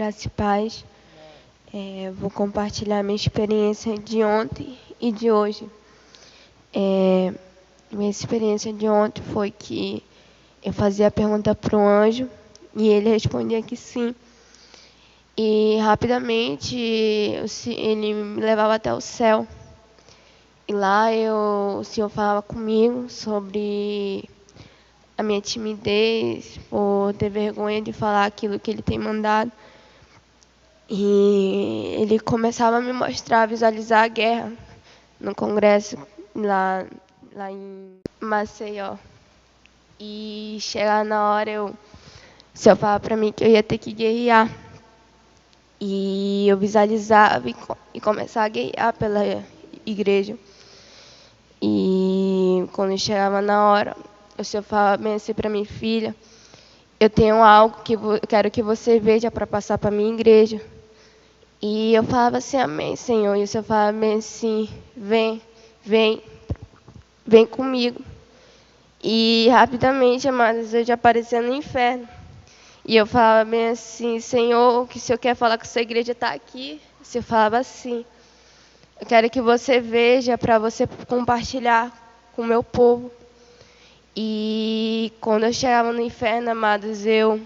Graça e paz. Vou compartilhar minha experiência de ontem e de hoje. Minha experiência de ontem foi que eu fazia a pergunta para o anjo e ele respondia que sim. E rapidamente ele me levava até o céu. E lá o Senhor falava comigo sobre a minha timidez, por ter vergonha de falar aquilo que Ele tem mandado. E Ele começava a me mostrar, a visualizar a guerra no congresso lá em Maceió. E chegar na hora, o Senhor falava para mim que eu ia ter que guerrear. E eu visualizava e começava a guerrear pela igreja. E quando chegava na hora, o Senhor falava bem assim para mim: filha, eu tenho algo que eu quero que você veja para passar para a minha igreja. E eu falava assim: amém, Senhor. E o Senhor falava bem assim: vem comigo. E rapidamente, amados, eu já aparecia no inferno. E eu falava bem assim: Senhor, que o Senhor quer falar com essa igreja está aqui. O Senhor falava assim: eu quero que você veja para você compartilhar com o meu povo. E quando eu chegava no inferno, amados, eu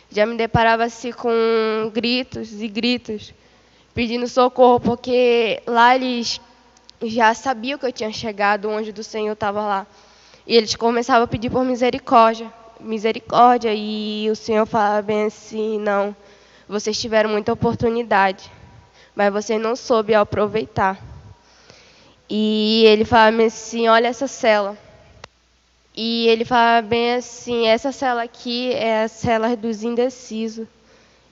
já me deparava assim com gritos e gritos, pedindo socorro, porque lá eles já sabiam que eu tinha chegado, o anjo do Senhor estava lá. E eles começavam a pedir por misericórdia, e o Senhor falava bem assim: não, vocês tiveram muita oportunidade, mas você não soube aproveitar. E ele falava assim: olha essa cela. E ele falava bem assim: essa cela aqui é a cela dos indecisos.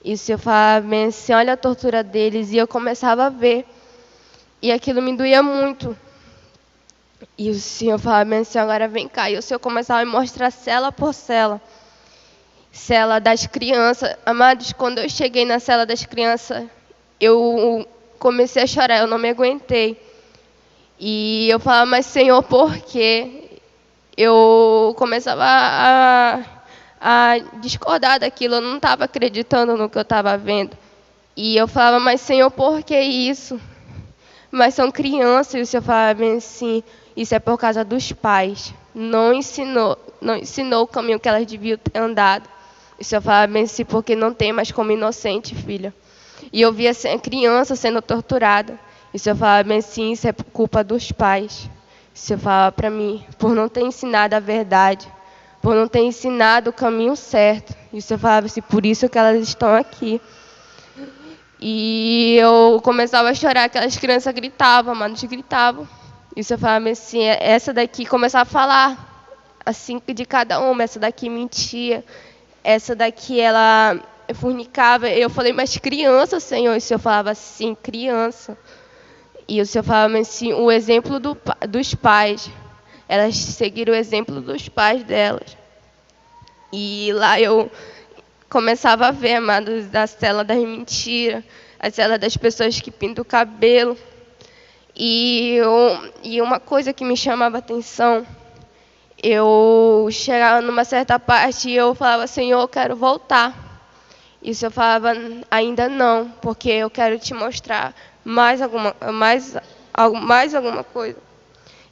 E o Senhor falava bem assim: olha a tortura deles. E eu começava a ver. E aquilo me doía muito. E o Senhor falava bem assim: agora vem cá. E o Senhor começava a me mostrar cela por cela. Cela das crianças. Amados, quando eu cheguei na cela das crianças, eu comecei a chorar, eu não me aguentei. E eu falava: mas Senhor, por quê? Eu começava a discordar daquilo, eu não estava acreditando no que eu estava vendo. E eu falava: mas Senhor, por que isso? Mas são crianças. E o Senhor falava bem assim: isso é por causa dos pais. Não ensinou o caminho que elas deviam ter andado. O Senhor falava bem assim: porque não tem mais como inocente, filha. E eu via a criança sendo torturada. E o Senhor falava bem assim: isso é por culpa dos pais. O Senhor falava para mim: por não ter ensinado a verdade, por não ter ensinado o caminho certo. E o Senhor falava assim: por isso que elas estão aqui. E eu começava a chorar, aquelas crianças gritavam, gritavam. E o Senhor falava assim: essa daqui, começava a falar assim de cada uma: essa daqui mentia, essa daqui ela fornicava. Eu falei: mas criança, Senhor. E o Senhor falava assim: criança. E o Senhor falava assim: o exemplo dos pais. Elas seguiram o exemplo dos pais delas. E lá eu começava a ver, amados, a cela das mentiras, a cela das pessoas que pintam o cabelo. E uma coisa que me chamava a atenção, eu chegava numa certa parte e eu falava: Senhor, eu quero voltar. E o Senhor falava: ainda não, porque eu quero te mostrar mais alguma coisa.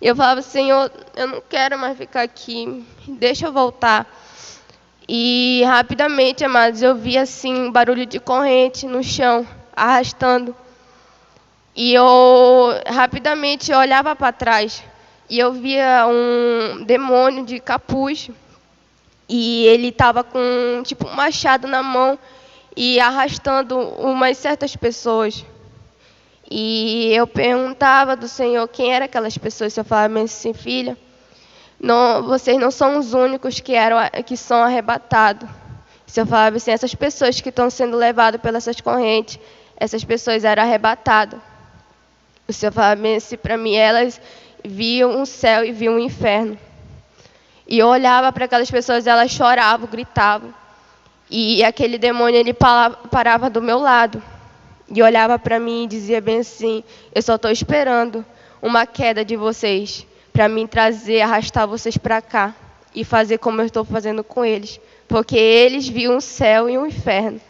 E eu falava: Senhor, eu não quero mais ficar aqui, deixa eu voltar. E rapidamente, amados, eu via assim um barulho de corrente no chão, arrastando. E eu rapidamente olhava para trás e eu via um demônio de capuz. E ele estava com tipo um machado na mão e arrastando umas certas pessoas. E eu perguntava do Senhor quem eram aquelas pessoas. Eu falava assim: filha, não, vocês não são os únicos que são arrebatados. O Senhor falava assim: essas pessoas que estão sendo levadas pelas essas correntes, essas pessoas eram arrebatadas. O Senhor falava assim para mim: elas viam o céu e viam o inferno. E eu olhava para aquelas pessoas, elas choravam, gritavam. E aquele demônio, ele parava do meu lado. E olhava para mim e dizia bem assim: eu só estou esperando uma queda de vocês para mim trazer, arrastar vocês para cá e fazer como eu estou fazendo com eles. Porque eles viam o céu e o inferno,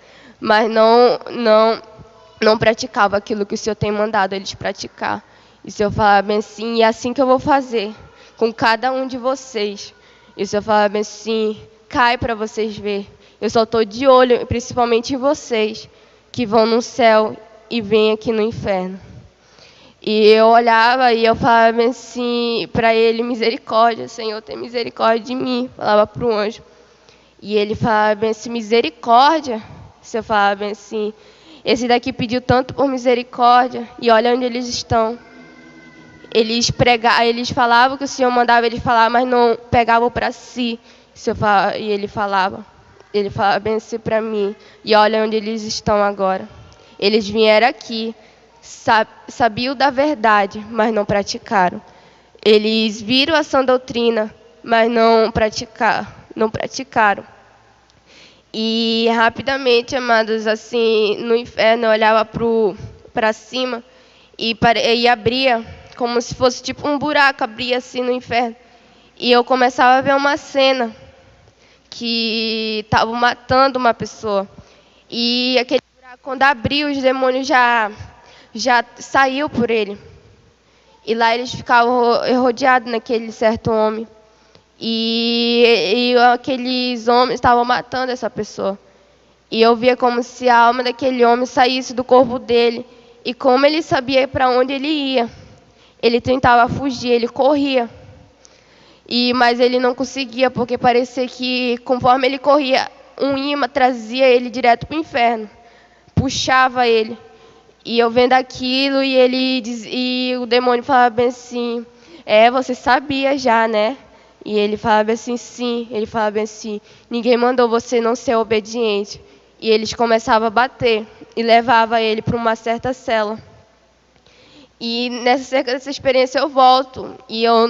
mas não praticava aquilo que o Senhor tem mandado eles praticar. E o Senhor falava bem assim, e é assim que eu vou fazer com cada um de vocês. E o Senhor falava bem assim, cai para vocês verem. Eu só estou de olho, principalmente em vocês, que vão no céu e vêm aqui no inferno. E eu olhava e eu falava assim para ele, misericórdia, Senhor, tem misericórdia de mim. Falava para o anjo. E ele falava bem assim, misericórdia. O Senhor falava bem assim, esse daqui pediu tanto por misericórdia, e olha onde eles estão. Eles falavam que o Senhor mandava eles falar, mas não pegavam para si. E ele falava bem assim para mim, e olha onde eles estão agora. Eles vieram aqui, sabiam da verdade, mas não praticaram. Eles viram a sã doutrina, mas não praticaram. E rapidamente, amados, assim, no inferno eu olhava para cima e abria, como se fosse tipo um buraco, abria assim no inferno. E eu começava a ver uma cena que estavam matando uma pessoa. E aquele buraco, quando abriu, os demônios já saiu por ele. E lá eles ficavam rodeados naquele certo homem. E aqueles homens estavam matando essa pessoa. E eu via como se a alma daquele homem saísse do corpo dele. E como ele sabia para onde ele ia, ele tentava fugir, ele corria. Mas ele não conseguia, porque parecia que conforme ele corria, um imã trazia ele direto para o inferno. Puxava ele. E eu vendo aquilo, e o demônio falava bem assim, você sabia já, né? E ele falava assim, sim. Ele falava assim, ninguém mandou você não ser obediente. E eles começavam a bater e levavam ele para uma certa cela. E nessa experiência eu volto. E eu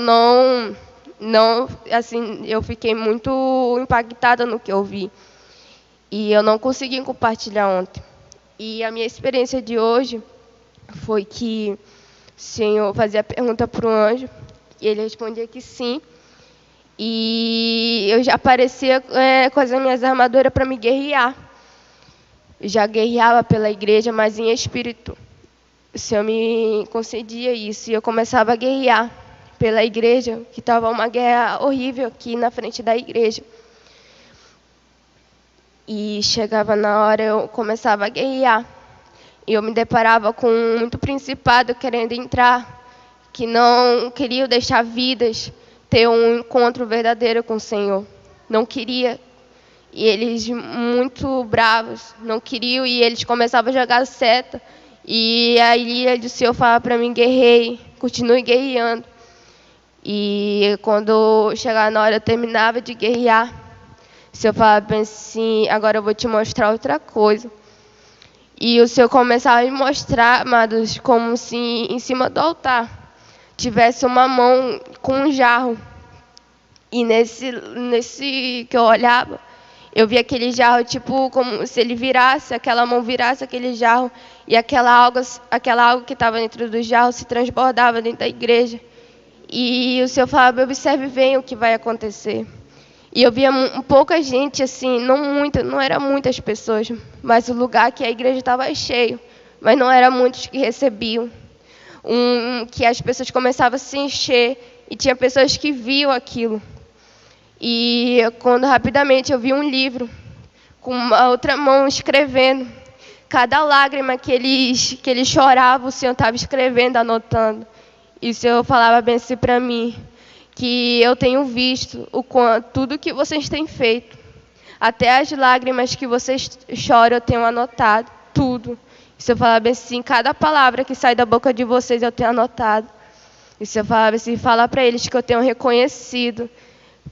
eu fiquei muito impactada no que eu vi. E eu não consegui compartilhar ontem. E a minha experiência de hoje foi que o Senhor fazia a pergunta para o anjo, e ele respondia que sim. E eu já aparecia com as minhas armaduras para me guerrear. Eu já guerreava pela igreja, mas em espírito. O Senhor me concedia isso, e eu começava a guerrear pela igreja, que estava uma guerra horrível aqui na frente da igreja. E chegava na hora, eu começava a guerrear. E eu me deparava com muito principado querendo entrar, que não queriam deixar vidas ter um encontro verdadeiro com o Senhor. Não queria. E eles, muito bravos, não queriam. E eles começavam a jogar seta. E aí o Senhor falava para mim, guerrei, continue guerreando. E quando chegava na hora, eu terminava de guerrear. O Senhor falava assim, agora eu vou te mostrar outra coisa. E o Senhor começava a me mostrar, amados, como se em cima do altar tivesse uma mão com um jarro. E nesse que eu olhava, eu via aquele jarro, tipo, como se ele virasse, aquela mão virasse aquele jarro, e aquela água que estava dentro do jarro se transbordava dentro da igreja. E o Senhor falava, observe bem o que vai acontecer. E eu via pouca gente, assim, não eram muitas pessoas, mas o lugar que a igreja estava cheio, mas não eram muitos que recebiam. Que as pessoas começavam a se encher, e tinha pessoas que viam aquilo. E quando rapidamente eu vi um livro, com uma outra mão escrevendo, cada lágrima que eles choravam, o Senhor estava escrevendo, anotando. E o Senhor falava bem assim para mim, que eu tenho visto tudo que vocês têm feito. Até as lágrimas que vocês choram, eu tenho anotado, tudo. E o Senhor falava assim, cada palavra que sai da boca de vocês, eu tenho anotado. E o Senhor falava assim, fala para eles que eu tenho reconhecido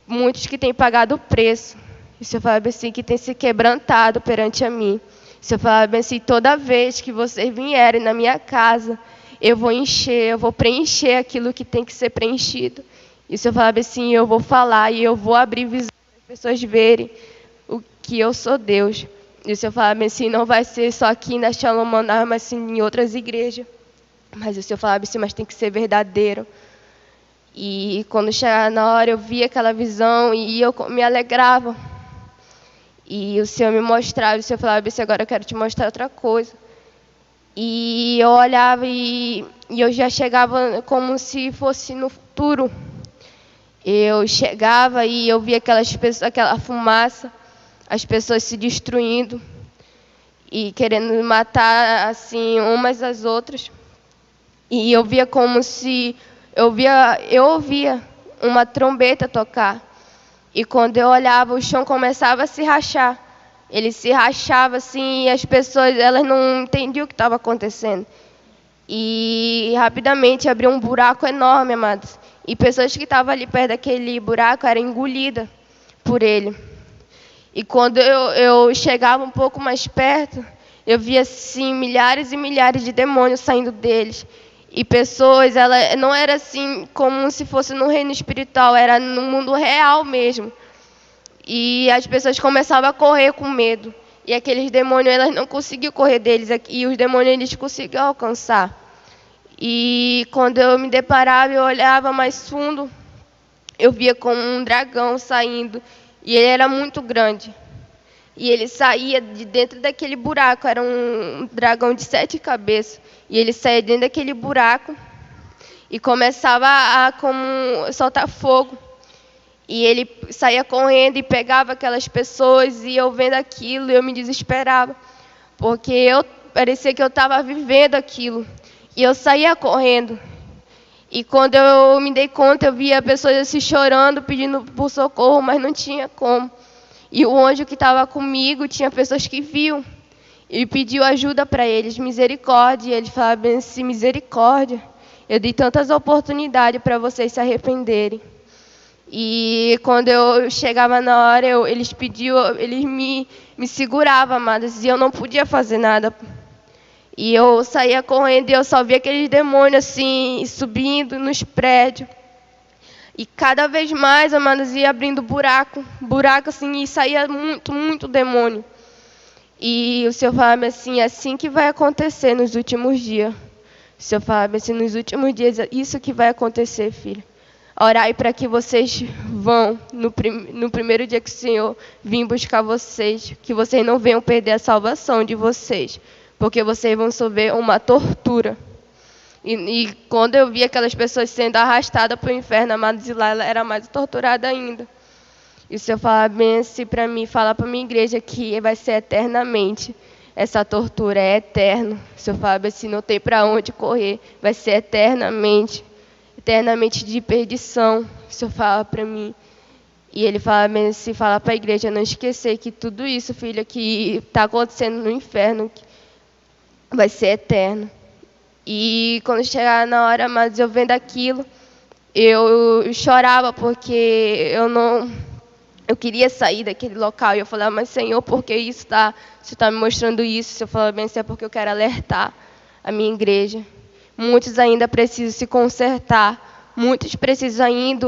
muitos que têm pagado o preço. E o Senhor falava assim, que têm se quebrantado perante a mim. E o Senhor falava assim, toda vez que vocês vierem na minha casa, eu vou preencher aquilo que tem que ser preenchido. E o Senhor falava assim, eu vou falar e eu vou abrir visão para as pessoas verem o que eu sou Deus. E o Senhor falava assim, não vai ser só aqui na Shalom Manar, mas sim em outras igrejas. Mas o Senhor falava assim, mas tem que ser verdadeiro. E quando chegava na hora, eu via aquela visão e eu me alegrava. E o Senhor me mostrava, e o Senhor falava assim, agora eu quero te mostrar outra coisa. E eu olhava e eu já chegava como se fosse no futuro. Eu chegava e eu via aquela fumaça, as pessoas se destruindo e querendo matar assim umas às outras. E eu via como se eu ouvia uma trombeta tocar. E quando eu olhava, o chão começava a se rachar. Ele se rachava assim e as pessoas elas não entendiam o que estava acontecendo. E rapidamente abriu um buraco enorme, amados. E pessoas que estavam ali perto daquele buraco eram engolidas por ele. E quando eu chegava um pouco mais perto, eu via assim milhares e milhares de demônios saindo deles. E pessoas, ela não era assim como se fosse no reino espiritual, era no mundo real mesmo. E as pessoas começavam a correr com medo. E aqueles demônios, elas não conseguiam correr deles. E os demônios, eles conseguiam alcançar. E quando eu me deparava, eu olhava mais fundo, eu via como um dragão saindo. E ele era muito grande. E ele saía de dentro daquele buraco. Era um dragão de 7 cabeças. E ele saía dentro daquele buraco e começava a como soltar fogo. E ele saía correndo e pegava aquelas pessoas. E eu vendo aquilo, eu me desesperava. Porque parecia que eu estava vivendo aquilo. E eu saía correndo. E quando eu me dei conta, eu via pessoas assim chorando, pedindo por socorro, mas não tinha como. E o anjo que estava comigo, tinha pessoas que viam. E pediu ajuda para eles, misericórdia. E ele falava assim, misericórdia. Eu dei tantas oportunidades para vocês se arrependerem. E quando eu chegava na hora, eles me seguravam, amadas, e eu não podia fazer nada. E eu saía correndo e eu só via aqueles demônios assim, subindo nos prédios. E cada vez mais, amadas, ia abrindo buraco assim, e saía muito, muito demônio. E o Senhor falava assim, é assim que vai acontecer nos últimos dias. O Senhor falava assim, nos últimos dias, isso que vai acontecer, filho. Orai para que vocês vão, no primeiro dia que o Senhor vir buscar vocês, que vocês não venham perder a salvação de vocês, porque vocês vão sofrer uma tortura. E quando eu vi aquelas pessoas sendo arrastadas para o inferno, amados, e lá ela era mais torturada ainda. E o Senhor fala bem assim para mim, fala para a minha igreja que vai ser eternamente. Essa tortura é eterna. O Senhor fala assim, não tem para onde correr, vai ser eternamente de perdição. O Senhor fala para mim. E ele fala bem assim, fala para a igreja não esquecer que tudo isso, filha, que está acontecendo no inferno, vai ser eterno. E quando chegar na hora, mas eu vendo aquilo, eu chorava porque eu queria sair daquele local. E eu falava, mas Senhor, por que isso você está me mostrando isso? O Senhor falava bem assim, é porque eu quero alertar a minha igreja. Muitos ainda precisam se consertar. Muitos precisam ainda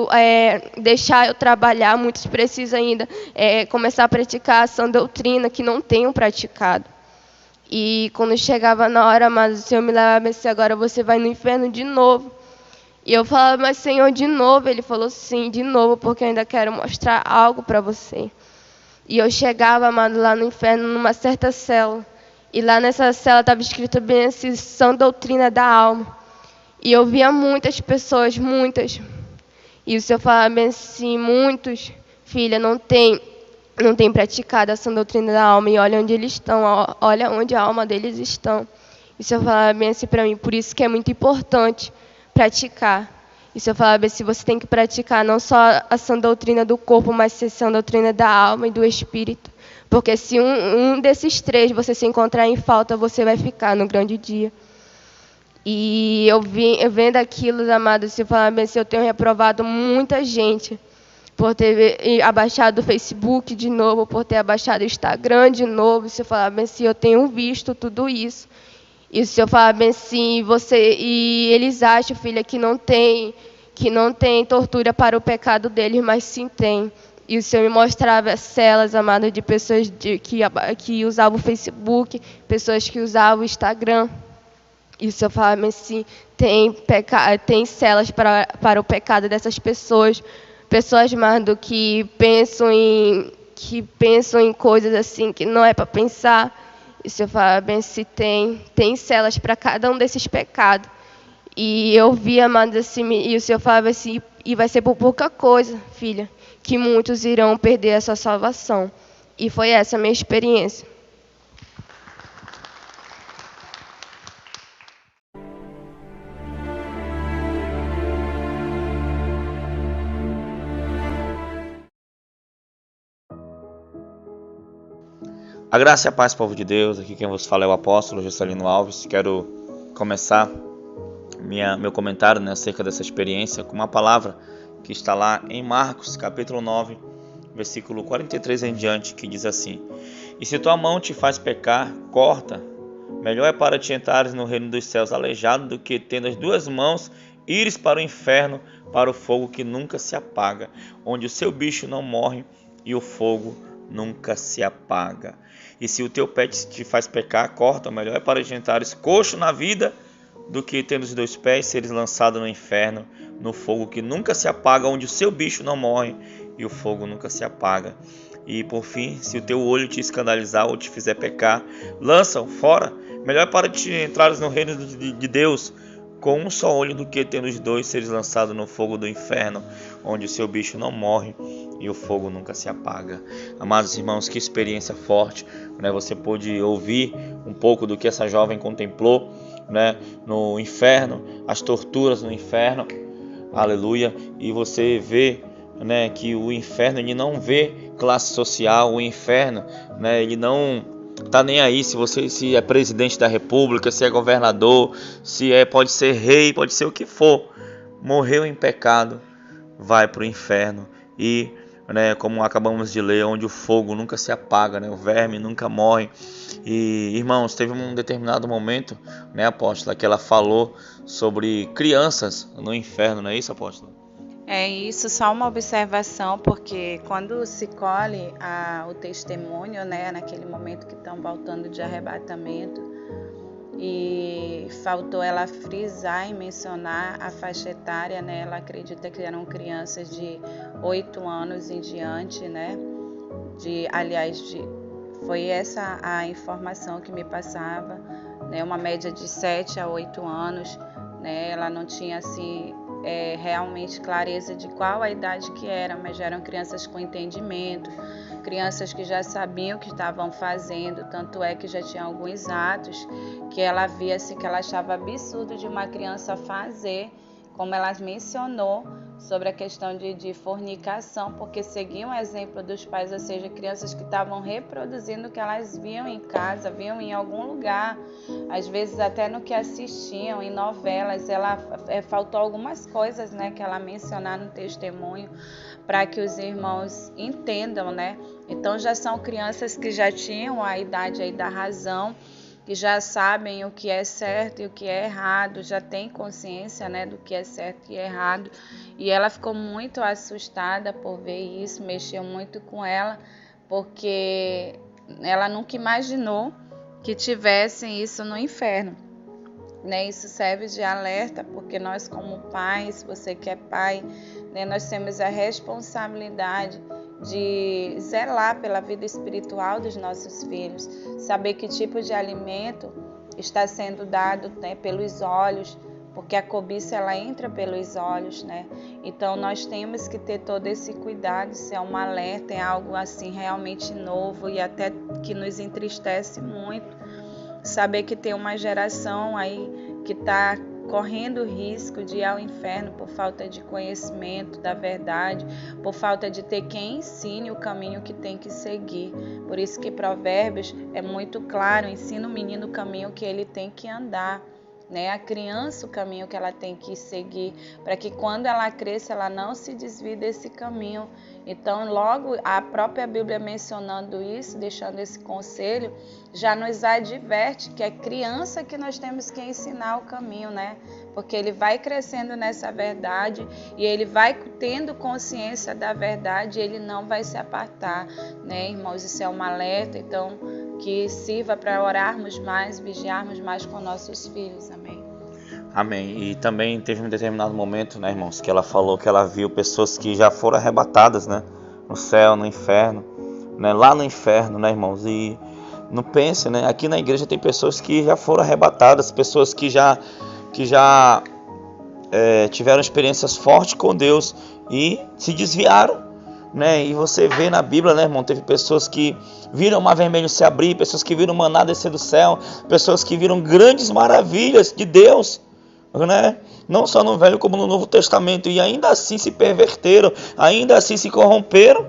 deixar eu trabalhar. Muitos precisam ainda começar a praticar a sã doutrina que não tenham praticado. E quando chegava na hora, mas o Senhor me levava assim, agora você vai no inferno de novo. E eu falava, mas Senhor, de novo? Ele falou, sim, de novo, porque eu ainda quero mostrar algo para você. E eu chegava, amado, lá no inferno, numa certa cela. E lá nessa cela estava escrito bem assim, sã doutrina da alma. E eu via muitas pessoas, muitas. E o Senhor falava bem assim, muitos, filha, não tem praticado a sã doutrina da alma. E olha onde eles estão, olha onde a alma deles estão. E o Senhor falava bem assim para mim, por isso que é muito importante praticar. E o Senhor falava bem assim, você tem que praticar não só a sã doutrina do corpo, mas a sã doutrina da alma e do espírito. Porque se um desses três você se encontrar em falta, você vai ficar no grande dia. E eu vendo aquilo, amados, eu falava bem assim, eu tenho reprovado muita gente por ter abaixado o Facebook de novo, por ter abaixado o Instagram de novo. O Senhor falava bem assim, eu tenho visto tudo isso. E o Senhor falava bem assim, e eles acham, filha, que não tem tortura para o pecado deles, mas sim tem. E o Senhor me mostrava celas, amadas, de pessoas que usavam o Facebook, pessoas que usavam o Instagram. E o Senhor falava assim, tem celas para o pecado dessas pessoas. Pessoas mais do que pensam que pensam em coisas assim que não é para pensar. E o Senhor falava bem assim, tem celas para cada um desses pecados. E eu vi, amados, assim, e o Senhor falava assim, e vai ser por pouca coisa, filha, que muitos irão perder essa salvação. E foi essa a minha experiência. A graça e a paz, povo de Deus. Aqui quem vos fala é o apóstolo Juscelino Alves. Quero começar meu comentário, acerca dessa experiência com uma palavra que está lá em Marcos, capítulo 9, versículo 43 em diante, que diz assim: E se tua mão te faz pecar, corta. Melhor é para te entrares no reino dos céus aleijado do que, tendo as duas mãos, ires para o inferno, para o fogo que nunca se apaga, onde o seu bicho não morre e o fogo nunca se apaga. E se o teu pé te faz pecar, corta. Melhor é para te entrares coxo na vida do que, tendo os dois pés, seres lançado no inferno, no fogo que nunca se apaga, onde o seu bicho não morre e o fogo nunca se apaga. E por fim, se o teu olho te escandalizar ou te fizer pecar, lança-o fora. Melhor é para te entrares no reino de Deus com um só olho do que, tendo os dois, seres lançados no fogo do inferno, onde o seu bicho não morre e o fogo nunca se apaga. Amados irmãos, que experiência forte, Você pôde ouvir um pouco do que essa jovem contemplou, no inferno, as torturas no inferno, aleluia. E você vê, que o inferno, ele não vê classe social. O inferno, ele não tá nem aí se é presidente da república, se é governador, pode ser rei, pode ser o que for. Morreu em pecado, vai para o inferno. E como acabamos de ler, onde o fogo nunca se apaga, o verme nunca morre. E irmãos, teve um determinado momento, apóstola, que ela falou sobre crianças no inferno, não é isso, apóstola? É isso, só uma observação, porque quando se colhe o testemunho, naquele momento que estão voltando de arrebatamento, e faltou ela frisar e mencionar a faixa etária, ela acredita que eram crianças de 8 anos em diante, foi essa a informação que me passava, uma média de 7 a 8 anos, ela não tinha assim realmente clareza de qual a idade que era, mas já eram crianças com entendimento, crianças que já sabiam o que estavam fazendo, tanto é que já tinha alguns atos que ela via assim, que ela achava absurdo de uma criança fazer, como ela mencionou sobre a questão de fornicação, porque seguiam o exemplo dos pais, ou seja, crianças que estavam reproduzindo o que elas viam em casa, viam em algum lugar, às vezes até no que assistiam, em novelas. Faltou algumas coisas, que ela mencionar no testemunho, para que os irmãos entendam, Então já são crianças que já tinham a idade aí da razão, que já sabem o que é certo e o que é errado, já tem consciência, do que é certo e errado. E ela ficou muito assustada por ver isso, mexeu muito com ela, porque ela nunca imaginou que tivessem isso no inferno. Isso serve de alerta, porque nós como pais, você que é pai, nós temos a responsabilidade de zelar pela vida espiritual dos nossos filhos, saber que tipo de alimento está sendo dado pelos olhos, porque a cobiça ela entra pelos olhos, Então nós temos que ter todo esse cuidado. Isso é um alerta, é algo assim realmente novo e até que nos entristece muito, saber que tem uma geração aí que está correndo risco de ir ao inferno por falta de conhecimento da verdade, por falta de ter quem ensine o caminho que tem que seguir. Por isso que Provérbios é muito claro, ensina o menino o caminho que ele tem que andar, A criança o caminho que ela tem que seguir, para que quando ela cresça ela não se desvie desse caminho. Então logo a própria Bíblia mencionando isso, deixando esse conselho, já nos adverte que é criança que nós temos que ensinar o caminho, Porque ele vai crescendo nessa verdade e ele vai tendo consciência da verdade e ele não vai se apartar, Irmãos, isso é um alerta, então que sirva para orarmos mais, vigiarmos mais com nossos filhos, amém. Amém. E também teve um determinado momento, irmãos, que ela falou que ela viu pessoas que já foram arrebatadas, no céu, no inferno, né, lá no inferno, né, irmãos? E não pense, né? Aqui na igreja tem pessoas que já foram arrebatadas, pessoas que já tiveram experiências fortes com Deus e se desviaram, né? E você vê na Bíblia, né, irmão? Teve pessoas que viram o mar vermelho se abrir, pessoas que viram o maná descer do céu, pessoas que viram grandes maravilhas de Deus, né? Não só no Velho como no Novo Testamento, e ainda assim se perverteram, ainda assim se corromperam,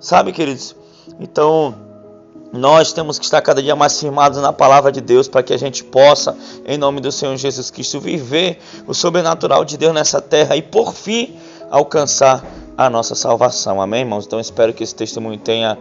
sabe, queridos? Então, nós temos que estar cada dia mais firmados na palavra de Deus, para que a gente possa, em nome do Senhor Jesus Cristo, viver o sobrenatural de Deus nessa terra e, por fim, alcançar a nossa salvação. Amém, irmãos? Então, espero que esse testemunho tenha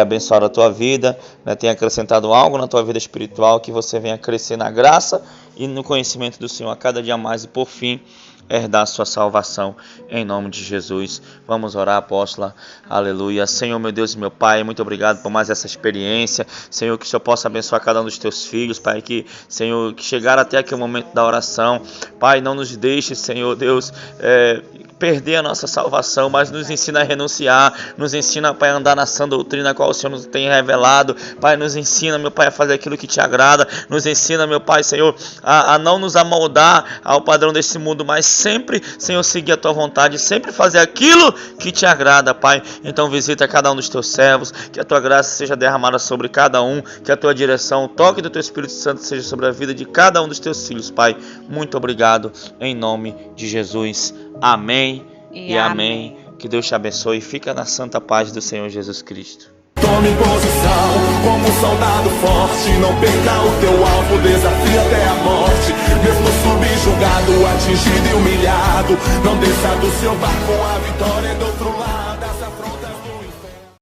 abençoado a tua vida, né? Tenha acrescentado algo na tua vida espiritual, que você venha crescer na graça e no conhecimento do Senhor a cada dia mais e, por fim, herdar a sua salvação, em nome de Jesus. Vamos orar, apóstola. Aleluia. Senhor, meu Deus e meu Pai, muito obrigado por mais essa experiência. Senhor, que o Senhor possa abençoar cada um dos teus filhos, Pai, que, Senhor, que chegar até aqui o momento da oração, Pai, não nos deixe, Senhor Deus, perder a nossa salvação, mas nos ensina a renunciar, nos ensina, Pai, a andar na sã doutrina a qual o Senhor nos tem revelado. Pai, nos ensina, meu Pai, a fazer aquilo que te agrada, nos ensina, meu Pai, Senhor, a não nos amoldar ao padrão desse mundo, mas sempre, Senhor, seguir a tua vontade, sempre fazer aquilo que te agrada, Pai. Então visita cada um dos teus servos, que a tua graça seja derramada sobre cada um, que a tua direção, o toque do teu Espírito Santo seja sobre a vida de cada um dos teus filhos, Pai. Muito obrigado, em nome de Jesus. Amém e amém. Que Deus te abençoe e fica na santa paz do Senhor Jesus Cristo. Tome posição como um soldado forte, não perca o teu alvo, desafie até a morte. Mesmo subjugado, atingido e humilhado, não desça do seu barco, a vitória é do outro lado.